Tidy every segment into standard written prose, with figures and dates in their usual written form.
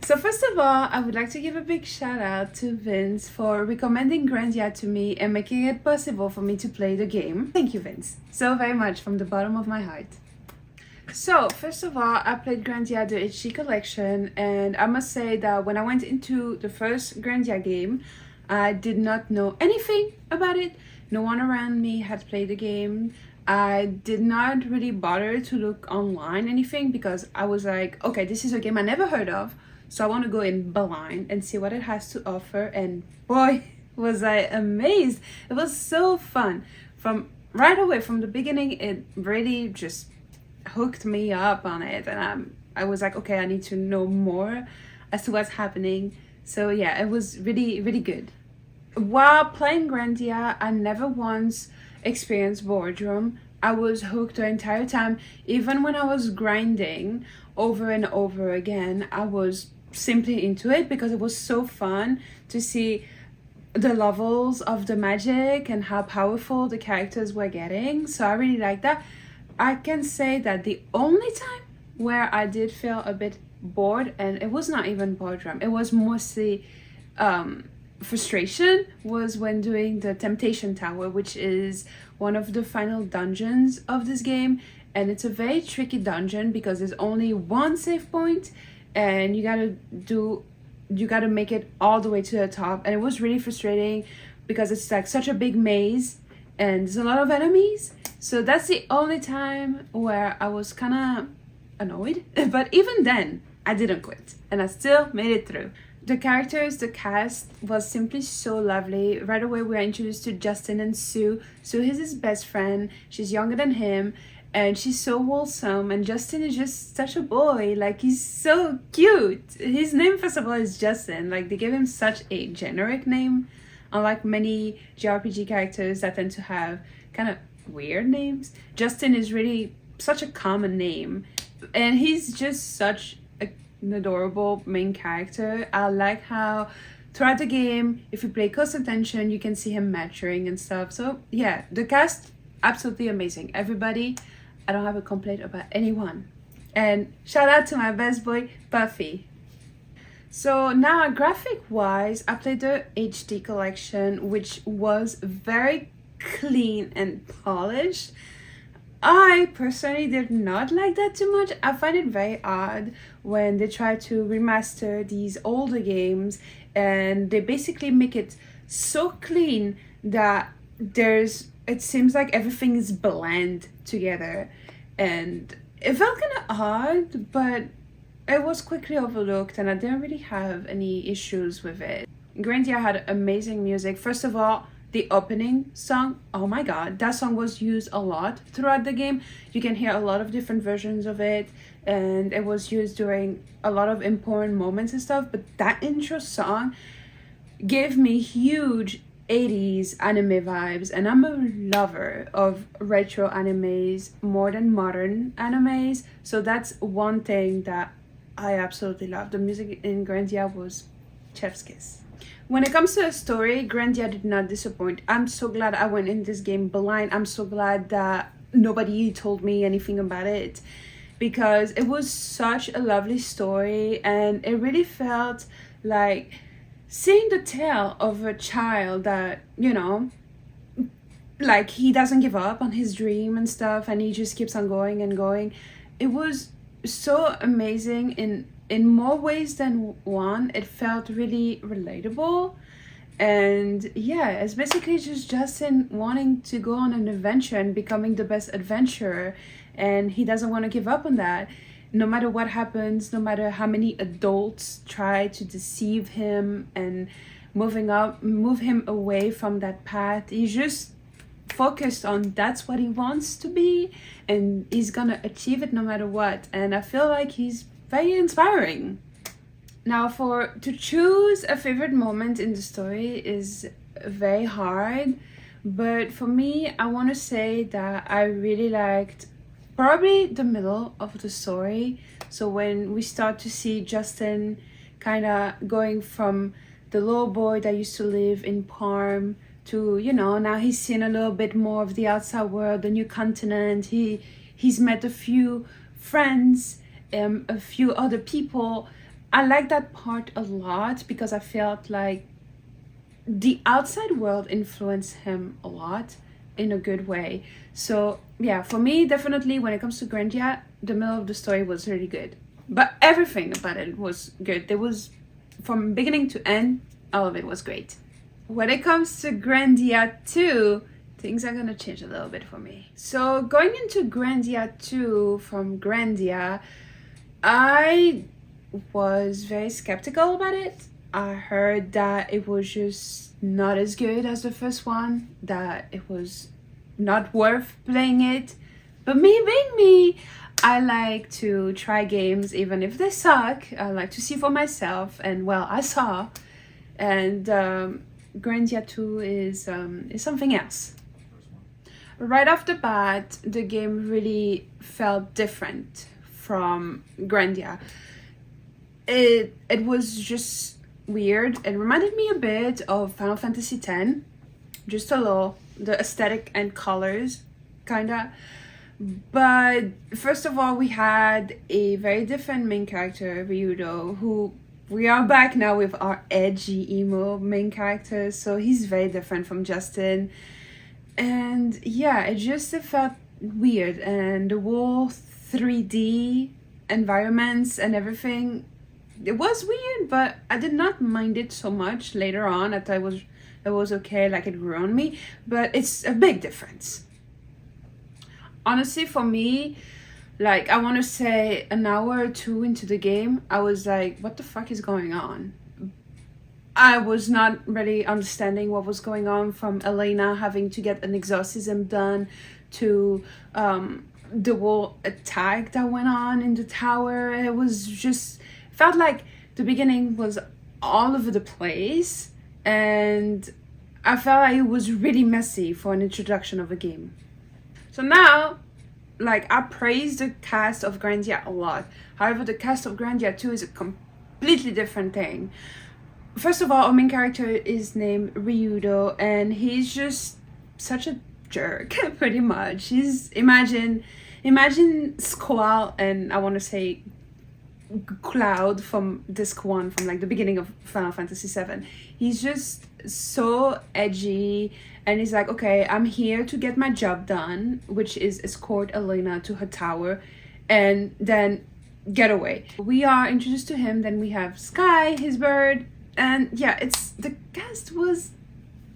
So first of all, I would like to give a big shout out to Vince for recommending Grandia to me and making it possible for me to play the game. Thank you, Vince, so very much from the bottom of my heart. So first of all, I played Grandia the HD collection, and I must say that when I went into the first Grandia game, I did not know anything about it. No one around me had played the game. I did not really bother to look online anything because I was like, okay, this is a game I never heard of, so I want to go in blind and see what it has to offer. And boy, was I amazed. It was so fun. From right away, from the beginning, it really just hooked me up on it, and I was like, okay, I need to know more as to what's happening. So yeah, it was really, really good. While playing Grandia, I never once experienced boredom. I was hooked the entire time. Even when I was grinding over and over again, I was simply into it because it was so fun to see the levels of the magic and how powerful the characters were getting. So I really like that. I can say that the only time where I did feel a bit bored, and it was not even boredom, it was mostly frustration, was when doing the Temptation Tower, which is one of the final dungeons of this game. And it's a very tricky dungeon because there's only one save point and you gotta make it all the way to the top. And it was really frustrating because it's like such a big maze and there's a lot of enemies. So that's the only time where I was kind of annoyed. But even then, I didn't quit and I still made it through. The characters, the cast was simply so lovely. Right away, we are introduced to Justin and Sue. Sue is his best friend. She's younger than him and she's so wholesome. And Justin is just such a boy. Like, he's so cute. His name, first of all, is Justin. Like, they gave him such a generic name. Unlike many JRPG characters that tend to have kind of weird names, Justin is really such a common name. And he's just such an adorable main character. I like how throughout the game, if you pay close attention, you can see him maturing and stuff. So yeah, the cast, absolutely amazing. Everybody, I don't have a complaint about anyone. And shout out to my best boy, Puffy. So now, graphic wise, I played the HD collection, which was very clean and polished. I personally did not like that too much. I find it very odd when they try to remaster these older games and they basically make it so clean that it seems like everything is blend together, and it felt kind of odd, but it was quickly overlooked and I didn't really have any issues with it. Grandia had amazing music. First of all, the opening song, oh my god, that song was used a lot throughout the game. You can hear a lot of different versions of it and it was used during a lot of important moments and stuff. But that intro song gave me huge 80s anime vibes, and I'm a lover of retro animes more than modern animes. So that's one thing that I absolutely love. The music in Grandia was chef's kiss. When it comes to the story, Grandia did not disappoint. I'm so glad I went in this game blind. I'm so glad that nobody told me anything about it because it was such a lovely story and it really felt like seeing the tale of a child that, like he doesn't give up on his dream and stuff and he just keeps on going and going. It was so amazing in more ways than one. It felt really relatable, and yeah, it's basically just Justin wanting to go on an adventure and becoming the best adventurer, and he doesn't want to give up on that no matter what happens, no matter how many adults try to deceive him and move him away from that path. He's just focused on that's what he wants to be and he's gonna achieve it no matter what, and I feel like he's very inspiring. Now, to choose a favorite moment in the story is very hard, but for me, I want to say that I really liked probably the middle of the story. So when we start to see Justin kind of going from the little boy that used to live in Parm to, now he's seen a little bit more of the outside world, the new continent. He's met a few friends, a few other people. I like that part a lot because I felt like the outside world influenced him a lot in a good way. So yeah, for me, definitely when it comes to Grandia, the middle of the story was really good. But everything about it was good. There was, from beginning to end, all of it was great. When it comes to Grandia 2, things are gonna change a little bit for me. So going into Grandia 2 from Grandia, I was very skeptical about it. I heard that it was just not as good as the first one, that it was not worth playing it. But me being me, I like to try games even if they suck. I like to see for myself, and well, I saw. And Grandia 2 is something else. Right off the bat, the game really felt different from Grandia. It was just weird. It reminded me a bit of Final Fantasy X, just a little, the aesthetic and colors, kinda. But first of all, we had a very different main character, Ryudo, who we are back now with our edgy emo main character, so he's very different from Justin. And yeah, it felt weird, and the whole 3D environments and everything, it was weird, but I did not mind it so much. Later on, I thought it was okay, like it grew on me, but it's a big difference. Honestly, for me, like, I want to say an hour or two into the game, I was like, what the fuck is going on? I was not really understanding what was going on, from Elena having to get an exorcism done to the whole attack that went on in the tower. It was just, felt like the beginning was all over the place, and I felt like it was really messy for an introduction of a game. So now, like, I praise the cast of Grandia a lot. However, the cast of Grandia 2 is a completely different thing. First of all, our main character is named Ryudo, and he's just such a jerk, pretty much. He's, imagine Squall, and I want to say Cloud from Disc 1, from like the beginning of Final Fantasy VII. He's just so edgy, and he's like, okay, I'm here to get my job done, which is escort Elena to her tower and then get away. We are introduced to him, then we have Sky, his bird, and yeah, the cast was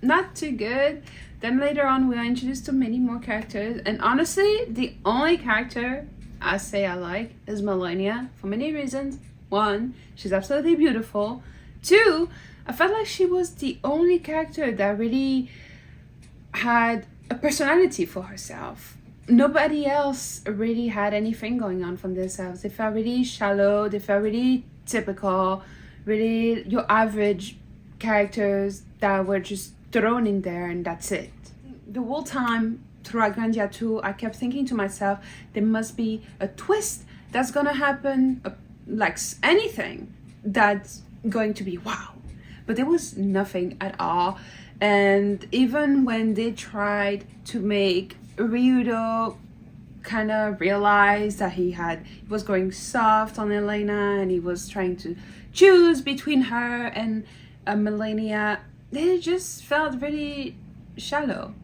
not too good. Then later on, we are introduced to many more characters, and honestly, the only character I say I like is Melania, for many reasons. One, she's absolutely beautiful. Two, I felt like she was the only character that really had a personality for herself. Nobody else really had anything going on from themselves. They felt really shallow, they felt really typical, really your average characters that were just thrown in there, and that's it. The whole time throughout Grandia 2, I kept thinking to myself, there must be a twist that's gonna happen, like anything that's going to be wow. But there was nothing at all. And even when they tried to make Ryudo kind of realize that he was going soft on Elena, and he was trying to choose between her and Melania, they just felt really shallow.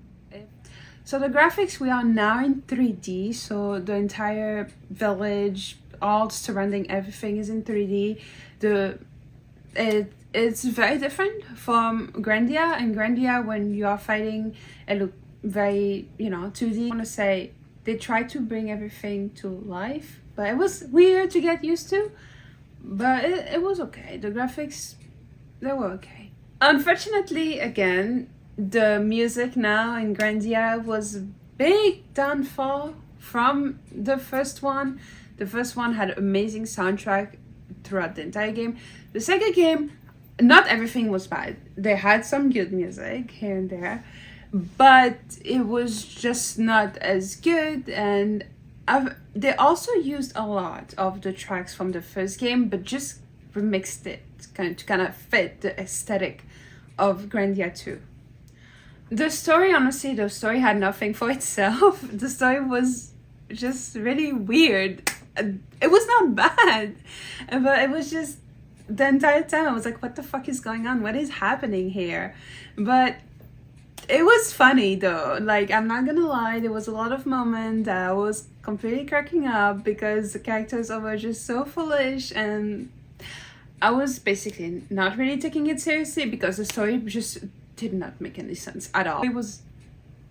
So the graphics, we are now in 3D, so the entire village, all surrounding everything is in 3D. It's very different from Grandia. In Grandia, when you are fighting, it looked very, 2D. I want to say they tried to bring everything to life, but it was weird to get used to. But it was okay. The graphics, they were okay. Unfortunately, again, the music now in Grandia was a big downfall from the first one. The first one had amazing soundtrack throughout the entire game. The second game, not everything was bad. They had some good music here and there, but it was just not as good. And they also used a lot of the tracks from the first game, but just remixed it to kind of fit the aesthetic of Grandia 2. The story, honestly, the story had nothing for itself. The story was just really weird. It was not bad, but it was just the entire time. I was like, what the fuck is going on? What is happening here? But it was funny though. Like, I'm not gonna lie, there was a lot of moments that I was completely cracking up because the characters were just so foolish, and I was basically not really taking it seriously because the story just did not make any sense at all. It was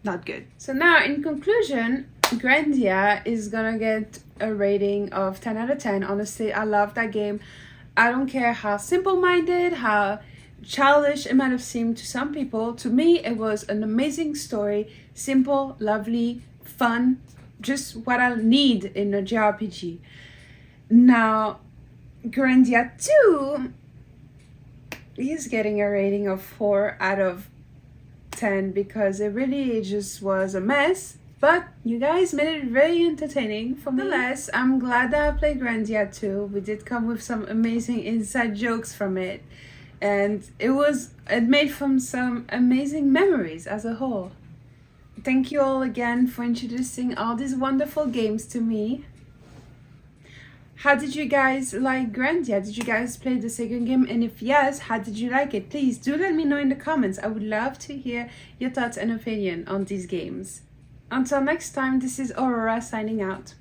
not good. So now, in conclusion, Grandia is gonna get a rating of 10 out of 10. Honestly, I love that game. I don't care how simple-minded, how childish it might have seemed to some people. To me, it was an amazing story. Simple, lovely, fun. Just what I need in a JRPG. Now, Grandia 2 is getting a rating of 4 out of 10 because it really just was a mess. But you guys made it very entertaining for me. Nonetheless, I'm glad that I played Grandia 2. We did come with some amazing inside jokes from it. And it made from some amazing memories as a whole. Thank you all again for introducing all these wonderful games to me. How did you guys like Grandia? Did you guys play the second game? And if yes, how did you like it? Please do let me know in the comments. I would love to hear your thoughts and opinion on these games. Until next time, this is Aurora signing out.